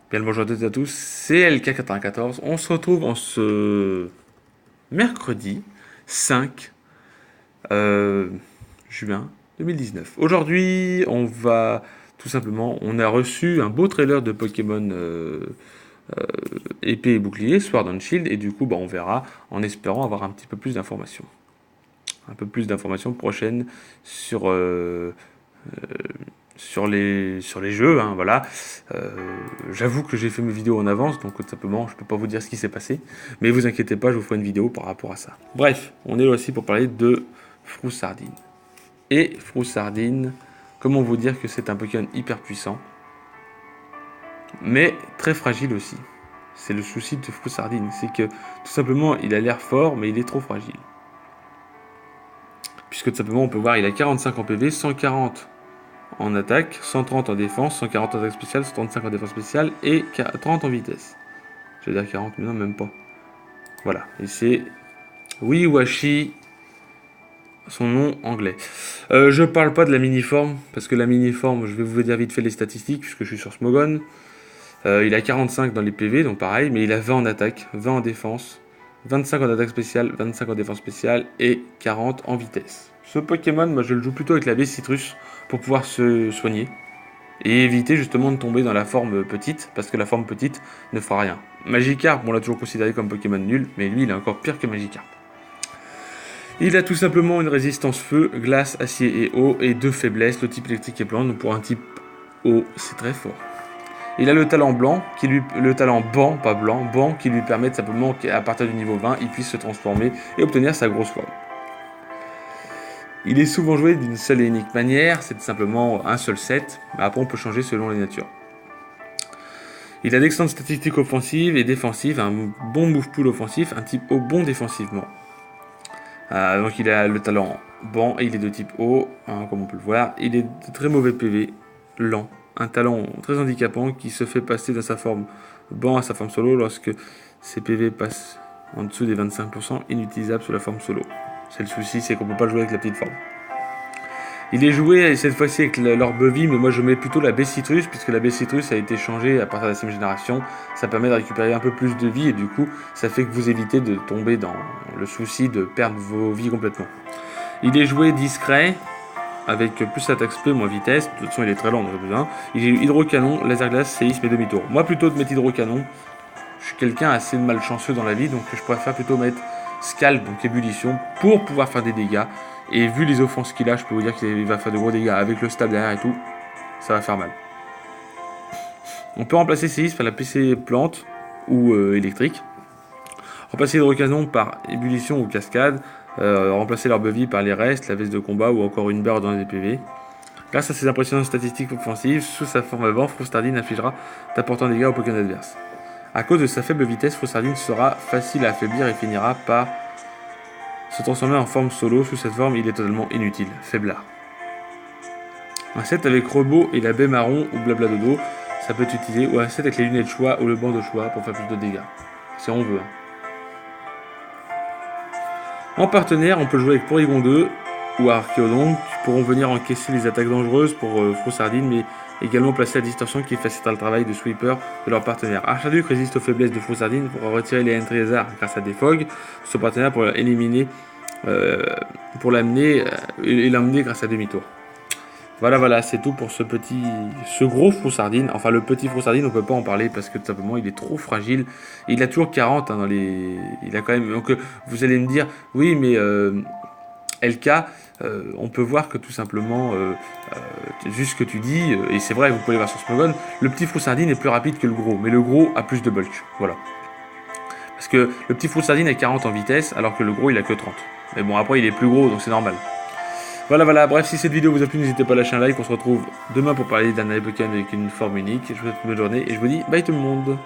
Bien le bonjour à toutes et à tous, c'est LK94. On se retrouve en ce mercredi 5 juin 2019. Aujourd'hui, on va tout simplement, on a reçu un beau trailer de Pokémon épée et bouclier, Sword and Shield, et du coup, on verra en espérant avoir un petit peu plus d'informations. Un peu plus d'informations prochaines sur sur les jeux, hein, voilà. Euh, J'avoue que j'ai fait mes vidéos en avance, donc tout simplement, je peux pas vous dire ce qui s'est passé. Mais vous inquiétez pas, je vous ferai une vidéo par rapport à ça. Bref, on est là aussi pour parler de Froussardine. Et Froussardine, comment vous dire que c'est un Pokémon hyper puissant, mais très fragile aussi. C'est le souci de Froussardine, c'est que tout simplement, il a l'air fort, mais il est trop fragile. Puisque tout simplement, on peut voir, il a 45 en PV, 140 en attaque, 130 en défense, 140 en attaque spéciale, 135 en défense spéciale et 30 en vitesse. Je vais dire 40, mais non, même pas. Voilà, et c'est Wiwashi, son nom anglais. Je parle pas de la mini-forme, parce que la mini-forme, je vais vous dire vite fait les statistiques, puisque je suis sur Smogon. Il a 45 dans les PV, donc pareil, mais il a 20 en attaque, 20 en défense, 25 en attaque spéciale, 25 en défense spéciale et 40 en vitesse. Ce Pokémon, moi je le joue plutôt avec la baie citrus pour pouvoir se soigner et éviter justement de tomber dans la forme petite, parce que la forme petite ne fera rien. Magikarp, on l'a toujours considéré comme Pokémon nul, mais lui il est encore pire que Magikarp. Il a tout simplement une résistance feu, glace, acier et eau, et deux faiblesses, le type électrique et plante, donc pour un type eau, c'est très fort. Il a le talent blanc, le talent ban, pas blanc, ban, qui lui permet simplement qu'à partir du niveau 20, il puisse se transformer et obtenir sa grosse forme. Il est souvent joué d'une seule et unique manière, c'est simplement un seul set, mais après on peut changer selon les natures. Il a d'excellentes statistiques offensives et défensives, un bon move pool offensif, un type eau bon défensivement. Donc il a le talent ban et il est de type eau, hein, comme on peut le voir. Il est de très mauvais PV, lent, un talent très handicapant qui se fait passer de sa forme ban à sa forme solo lorsque ses PV passent en dessous des 25%, inutilisable sous la forme solo. C'est le souci, c'est qu'on ne peut pas le jouer avec la petite forme. Il est joué cette fois-ci avec l'orbe vie, mais moi je mets plutôt la baie citrus, puisque la baie citrus a été changée à partir de la 6ème génération. Ça permet de récupérer un peu plus de vie, et du coup, ça fait que vous évitez de tomber dans le souci de perdre vos vies complètement. Il est joué discret, avec plus attaque spé, moins vitesse. De toute façon, il est très lent, on en a besoin. Il est hydrocanon, laser glace, séisme et demi-tour. Moi, plutôt de mettre hydrocanon, je suis quelqu'un assez malchanceux dans la vie, donc je préfère plutôt mettre scalp, donc ébullition, pour pouvoir faire des dégâts. Et vu les offenses qu'il a, je peux vous dire qu'il va faire de gros dégâts avec le stab derrière et tout. Ça va faire mal. On peut remplacer séisme par la PC plante ou électrique. Remplacer hydrocanon par ébullition ou cascade. Remplacer l'herbe vie par les restes, la veste de combat ou encore une barre dans les PV. Grâce à ses impressionnantes statistiques offensives, sous sa forme avant, Froussardine infligera d'importants dégâts aux Pokémon adverses. À cause de sa faible vitesse, Froussardine sera facile à affaiblir et finira par se transformer en forme solo. Sous cette forme, il est totalement inutile, faiblard. Un set avec robot et la baie marron ou blabla dodo, ça peut être utilisé, ou un set avec les lunettes choix ou le banc de choix pour faire plus de dégâts. Si on veut. En partenaire, on peut jouer avec Porygon 2 ou Archéodon, qui pourront venir encaisser les attaques dangereuses pour Froussardine, mais également placer la distorsion qui facilitera le travail de sweeper de leur partenaire. Archaduc résiste aux faiblesses de Froussardine pour retirer les Entry Hazard grâce à des Fog, son partenaire pour l'éliminer, pour l'amener et l'amener grâce à demi-tour. Voilà, c'est tout pour ce gros Froussardine. Enfin, le petit Froussardine, on peut pas en parler parce que tout simplement, il est trop fragile. Il a toujours 40 dans les. Il a quand même. Donc, vous allez me dire, oui, mais LK, on peut voir que tout simplement, juste ce que tu dis, et c'est vrai, vous pouvez le voir sur Smogon, le petit Froussardine est plus rapide que le gros, mais le gros a plus de bulk. Voilà. Parce que le petit Froussardine a 40 en vitesse, alors que le gros, il a que 30. Mais bon, après, il est plus gros, donc c'est normal. Voilà, bref, si cette vidéo vous a plu, n'hésitez pas à lâcher un like. On se retrouve demain pour parler d'un Pokémon avec une forme unique. Je vous souhaite une bonne journée et je vous dis bye tout le monde.